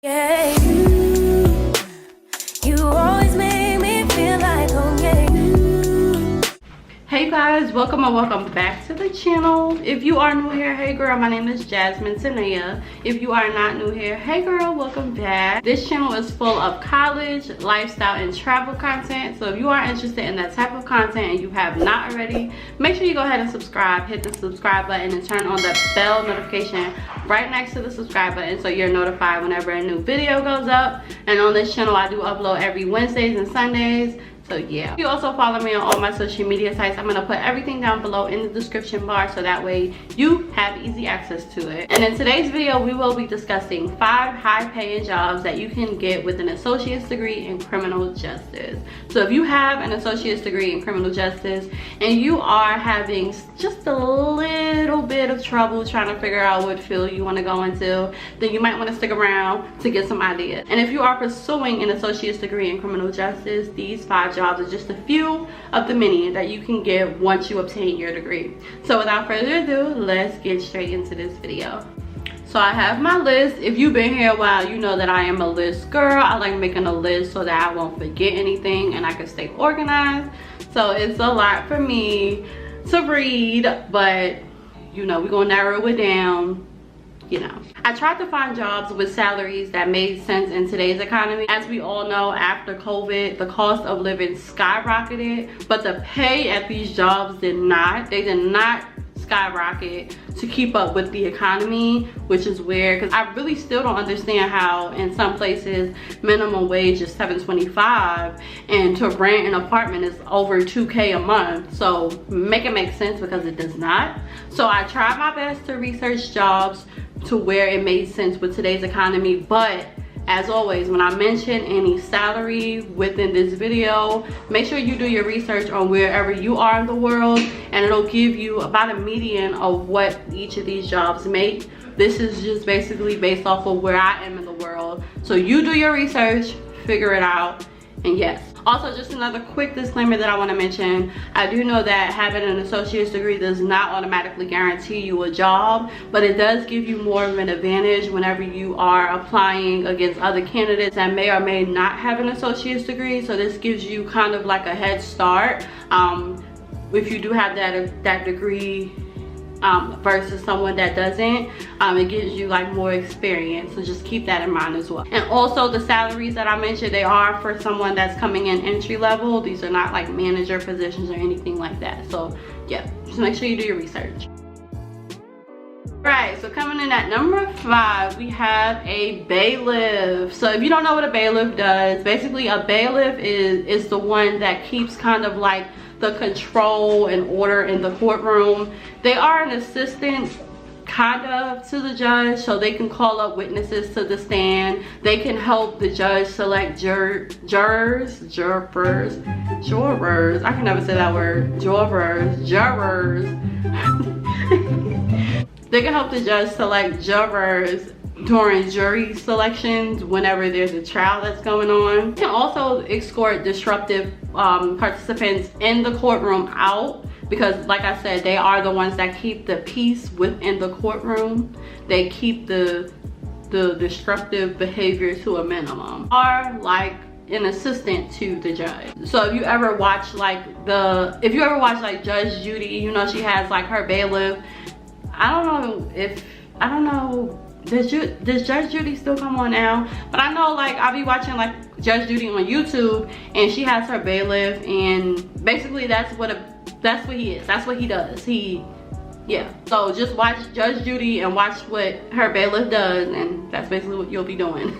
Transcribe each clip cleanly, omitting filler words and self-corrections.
Yeah, you always make me feel like home, yeah. Hey guys, welcome and welcome back to the channel. If you are new here, hey girl, my name is Jazmine Tanaya. If you are not new here, hey girl, welcome back. This channel is full of college, lifestyle, and travel content. So if you are interested in that type of content and you have not already, make sure you go ahead and subscribe. Hit the subscribe button and turn on the bell notification right next to the subscribe button so you're notified whenever a new video goes up. And on this channel, I do upload every Wednesdays and Sundays. So yeah, you also follow me on all my social media sites. I'm gonna put everything down below in the description bar so that way you have easy access to it. And in today's video, we will be discussing 5 high-paying jobs that you can get with an associate's degree in criminal justice. So if you have an associate's degree in criminal justice and you are having just a little bit of trouble trying to figure out what field you want to go into, then you might want to stick around to get some ideas. And if you are pursuing an associate's degree in criminal justice, these 5 jobs are just a few of the many that you can get once you obtain your degree. So without further ado, let's get straight into this video. So I have my list. If you've been here a while, you know that I am a list girl. I like making a list so that I won't forget anything and I can stay organized. So it's a lot for me to read, but you know, we're gonna narrow it down. You know, I tried to find jobs with salaries that made sense in today's economy. As we all know, after COVID, the cost of living skyrocketed, but the pay at these jobs did not. They did not skyrocket to keep up with the economy, which is weird because I really still don't understand how in some places minimum wage is $7.25 and to rent an apartment is over $2K a month. So make it make sense, because it does not. So I tried my best to research jobs to where it made sense with today's economy, but as always, when I mention any salary within this video, make sure you do your research on wherever you are in the world, and it'll give you about a median of what each of these jobs make. This is just basically based off of where I am in the world. So you do your research, figure it out, and yes. Also, just another quick disclaimer that I want to mention. I do know that having an associate's degree does not automatically guarantee you a job, but it does give you more of an advantage whenever you are applying against other candidates that may or may not have an associate's degree. So this gives you kind of like a head start if you do have that degree versus someone that doesn't. It gives you like more experience, so just keep that in mind as well. And also the salaries that I mentioned, they are for someone that's coming in entry level. These are not like manager positions or anything like that. So yeah, just make sure you do your research. Right, so coming in at number 5, we have a bailiff. So if you don't know what a bailiff does, basically a bailiff is the one that keeps kind of like the control and order in the courtroom. They are an assistant kind of to the judge, so they can call up witnesses to the stand. They can help the judge select jurors. I can never say that word. Jurors. They can help the judge select jurors during jury selections whenever there's a trial that's going on. You can also escort disruptive participants in the courtroom out, because like I said, they are the ones that keep the peace within the courtroom. They keep the disruptive behavior to a minimum. Are like an assistant to the judge. So if you ever watch like Judge Judy, you know, she has like her bailiff. I don't know, does Judge Judy still come on now? But I know, like, I'll be watching like Judge Judy on YouTube, and she has her bailiff, and basically that's what he is. That's what he does. Yeah. So just watch Judge Judy and watch what her bailiff does, and that's basically what you'll be doing.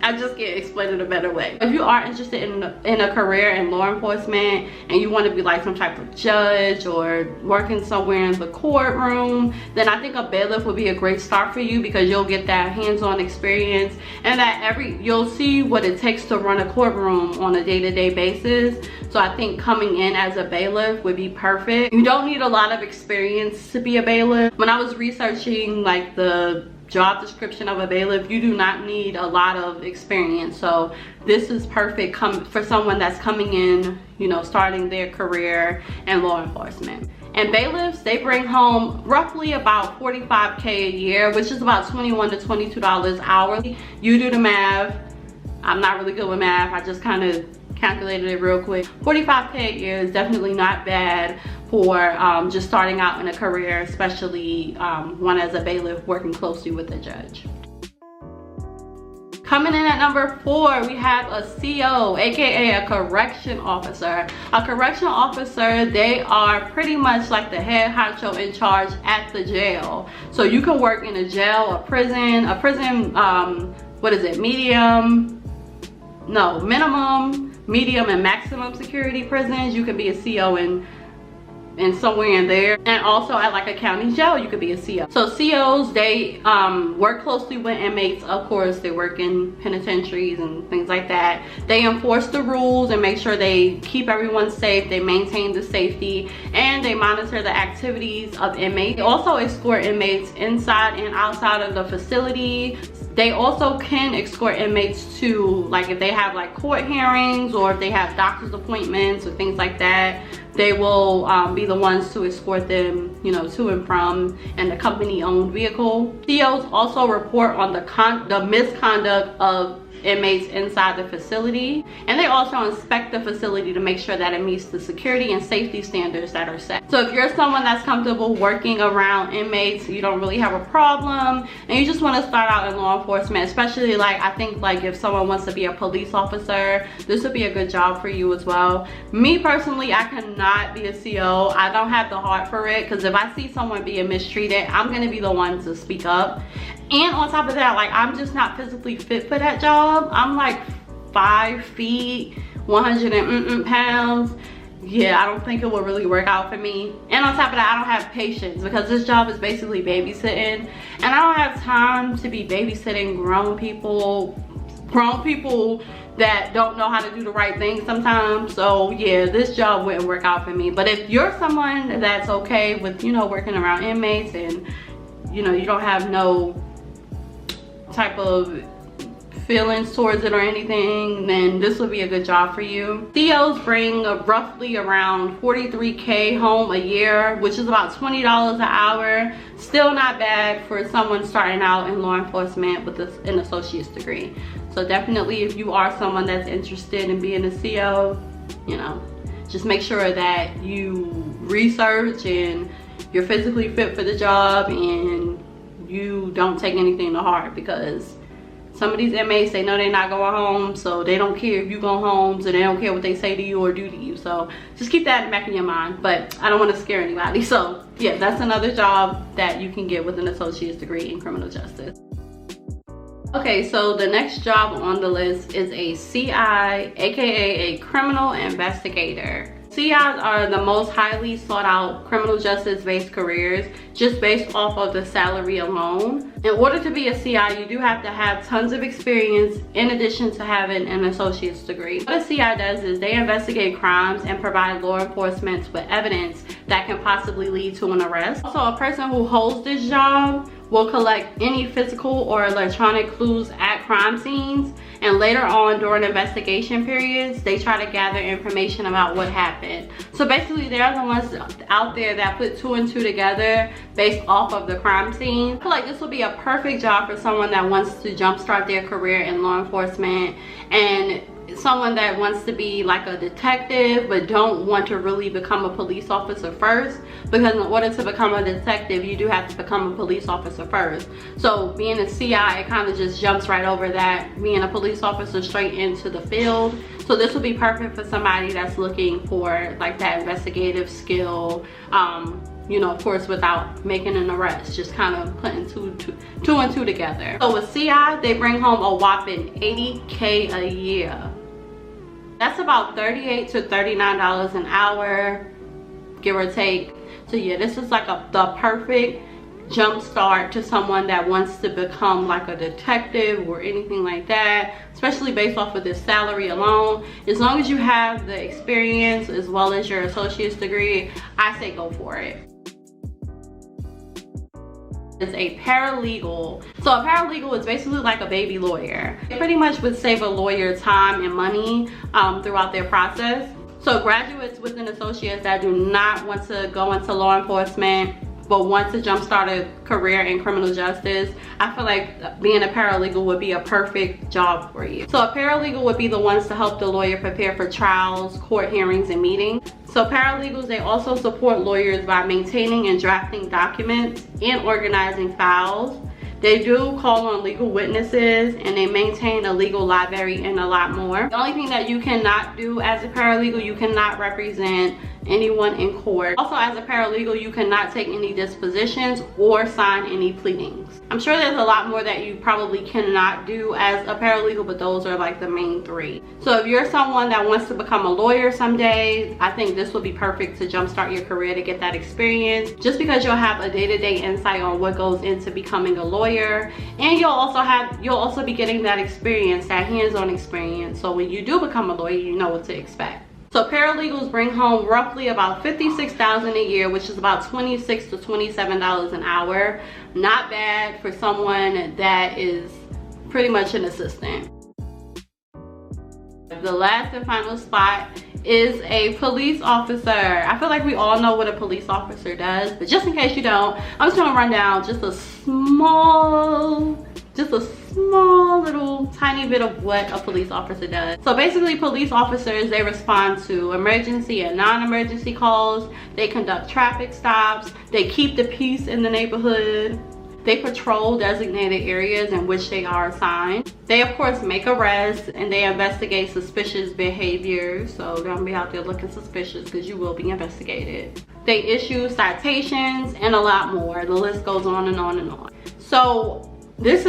I just can't explain it a better way. If you are interested in a career in law enforcement and you want to be like some type of judge or working somewhere in the courtroom, then I think a bailiff would be a great start for you, because you'll get that hands-on experience, and that you'll see what it takes to run a courtroom on a day-to-day basis. So I think coming in as a bailiff would be perfect. You don't need a lot of experience to be a bailiff. When I was researching like the job description of a bailiff, you do not need a lot of experience. So this is perfect for someone that's coming in, you know, starting their career in law enforcement. And bailiffs, they bring home roughly about $45K a year, which is about $21 to $22 hourly. You do the math. I'm not really good with math. I just kind of calculated it real quick. $45K a year is definitely not bad for just starting out in a career, especially one as a bailiff working closely with a judge. Coming in at number 4, we have a CO, aka a correction officer. A correctional officer, they are pretty much like the head honcho in charge at the jail. So you can work in a jail, a prison, what is it, minimum, medium, and maximum security prisons. You can be a CO in somewhere in there, and also at like a county jail you could be a CO. So COs, they work closely with inmates. Of course, they work in penitentiaries and things like that. They enforce the rules and make sure they keep everyone safe. They maintain the safety, and they monitor the activities of inmates. They also escort inmates inside and outside of the facility. They also can escort inmates to, like, if they have like court hearings or if they have doctor's appointments or things like that, they will be the ones to escort them, you know, to and from in the company-owned vehicle. COs also report on the misconduct of inmates inside the facility, and they also inspect the facility to make sure that it meets the security and safety standards that are set. So if you're someone that's comfortable working around inmates, you don't really have a problem, and you just want to start out in law enforcement, especially like, I think like if someone wants to be a police officer, this would be a good job for you as well. Me personally, I cannot be a CO. I don't have the heart for it, because if I see someone being mistreated, I'm going to be the one to speak up. And on top of that, like, I'm just not physically fit for that job. I'm like 5 feet, 100 pounds. Yeah, I don't think it will really work out for me. And on top of that, I don't have patience, because this job is basically babysitting, and I don't have time to be babysitting grown people that don't know how to do the right thing sometimes. So yeah, this job wouldn't work out for me. But if you're someone that's okay with, you know, working around inmates, and you know, you don't have no type of feelings towards it or anything, then this would be a good job for you. COs bring roughly around $43K home a year, which is about $20 an hour. Still not bad for someone starting out in law enforcement with an associate's degree. So definitely, if you are someone that's interested in being a CO, you know, just make sure that you research and you're physically fit for the job, and you don't take anything to heart, because some of these inmates, they know they're not going home, so they don't care if you go home, so they don't care what they say to you or do to you. So just keep that in the back of your mind, but I don't want to scare anybody. So yeah, that's another job that you can get with an associate's degree in criminal justice. Okay, so the next job on the list is a CI, aka a criminal investigator. CIs are the most highly sought out criminal justice based careers, just based off of the salary alone. In order to be a CI, you do have to have tons of experience in addition to having an associate's degree. What a CI does is they investigate crimes and provide law enforcement with evidence that can possibly lead to an arrest. Also, a person who holds this job will collect any physical or electronic clues at crime scenes, and later on during investigation periods, they try to gather information about what happened. So basically, they're the ones out there that put 2 and 2 together based off of the crime scene. I feel like this will be a perfect job for someone that wants to jumpstart their career in law enforcement, and someone that wants to be like a detective but don't want to really become a police officer first, because in order to become a detective, you do have to become a police officer first. So being a CI, it kind of just jumps right over that, being a police officer, straight into the field. So this would be perfect for somebody that's looking for like that investigative skill, you know, of course, without making an arrest, just kind of putting two and two together. So with CI, they bring home a whopping $80K a year. That's about $38 to $39 an hour, give or take. So yeah, this is like the perfect jump start to someone that wants to become like a detective or anything like that, especially based off of this salary alone. As long as you have the experience as well as your associate's degree, I say go for it. Is a paralegal. So a paralegal is basically like a baby lawyer. It pretty much would save a lawyer time and money throughout their process. So graduates with an associate's that do not want to go into law enforcement but want to jumpstart a career in criminal justice, I feel like being a paralegal would be a perfect job for you. So a paralegal would be the ones to help the lawyer prepare for trials, court hearings, and meetings. So paralegals, they also support lawyers by maintaining and drafting documents and organizing files. They do call on legal witnesses, and they maintain a legal library and a lot more. The only thing that you cannot do as a paralegal, you cannot represent anyone in court. Also, as a paralegal, you cannot take any dispositions or sign any pleadings. I'm sure there's a lot more that you probably cannot do as a paralegal, but those are like the main three. So if you're someone that wants to become a lawyer someday, I think this will be perfect to jumpstart your career, to get that experience, just because you'll have a day-to-day insight on what goes into becoming a lawyer, and you'll also be getting that experience, that hands-on experience, so when you do become a lawyer, you know what to expect. So paralegals bring home roughly about $56,000 a year, which is about $26 to $27 an hour. Not bad for someone that is pretty much an assistant. The last and final spot is a police officer. I feel like we all know what a police officer does, but just in case you don't, I'm just gonna run down just a small little tiny bit of what a police officer does. So basically, police officers, they respond to emergency and non-emergency calls. They conduct traffic stops. They keep the peace in the neighborhood. They patrol designated areas in which they are assigned. They of course make arrests, and they investigate suspicious behavior. So don't be out there looking suspicious, because you will be investigated. They issue citations and a lot more. The list goes on and on and on. So this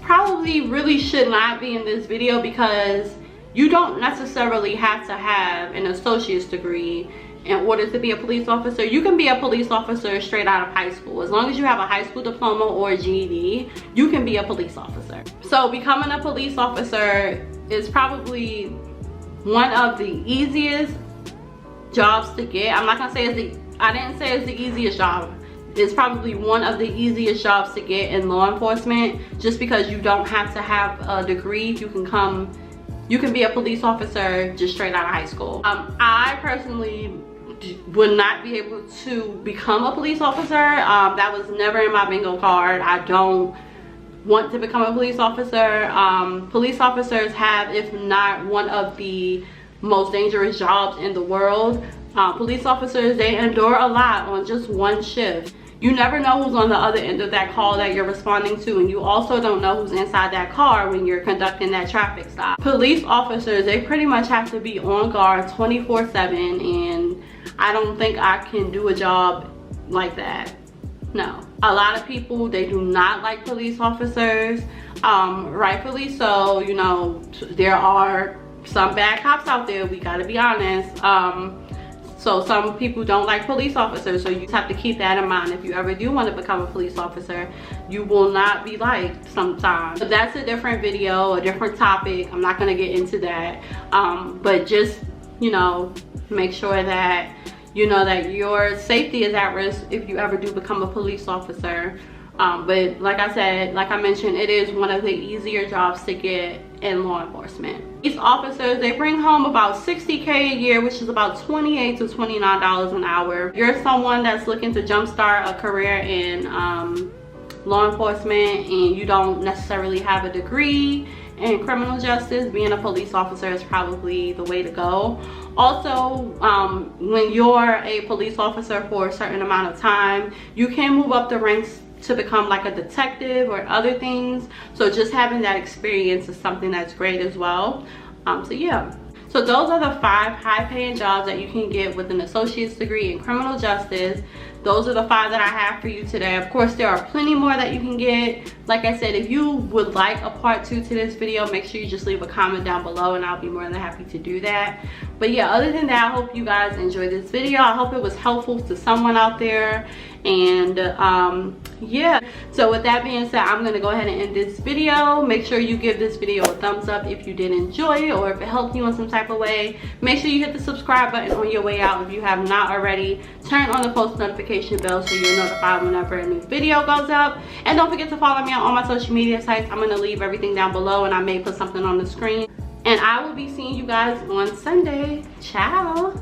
probably really should not be in this video, because you don't necessarily have to have an associate's degree in order to be a police officer. You can be a police officer straight out of high school. As long as you have a high school diploma or a GED, you can be a police officer. So becoming a police officer is probably one of the easiest jobs to get. I'm not gonna say I didn't say it's the easiest job. It's probably one of the easiest jobs to get in law enforcement, just because you don't have to have a degree. You can be a police officer just straight out of high school. I personally would not be able to become a police officer. That was never in my bingo card. I don't want to become a police officer. Police officers have, if not one of the most dangerous jobs in the world. Police officers, they endure a lot on just one shift. You never know who's on the other end of that call that you're responding to, and you also don't know who's inside that car when you're conducting that traffic stop. Police officers, they pretty much have to be on guard 24/7, and I don't think I can do a job like that. No. A lot of people, they do not like police officers, rightfully so. You know, there are some bad cops out there, we gotta be honest. So some people don't like police officers, so you just have to keep that in mind. If you ever do want to become a police officer, you will not be liked sometimes. But that's a different video, a different topic. I'm not going to get into that. But just, you know, make sure that you know that your safety is at risk if you ever do become a police officer. But like I said, like I mentioned, it is one of the easier jobs to get in law enforcement. These officers, they bring home about $60K a year, which is about $28 to $29 an hour. If you're someone that's looking to jumpstart a career in law enforcement, and you don't necessarily have a degree in criminal justice, being a police officer is probably the way to go. Also, when you're a police officer for a certain amount of time, you can move up the ranks to become like a detective or other things. So just having that experience is something that's great as well. So yeah, so those are the 5 high-paying jobs that you can get with an associate's degree in criminal justice. Those are the 5 that I have for you today. Of course, there are plenty more that you can get. Like I said, if you would like a part 2 to this video, make sure you just leave a comment down below, and I'll be more than happy to do that. But yeah, other than that, I hope you guys enjoyed this video. I hope it was helpful to someone out there. And yeah, so with that being said, I'm gonna go ahead and end this video. Make sure you give this video a thumbs up if you did enjoy it, or if it helped you in some type of way. Make sure you hit the subscribe button on your way out if you have not already. Turn on the post notification bell so you're notified whenever a new video goes up. And don't forget to follow me on all my social media sites. I'm gonna leave everything down below, and I may put something on the screen. and I will be seeing you guys on Sunday. Ciao.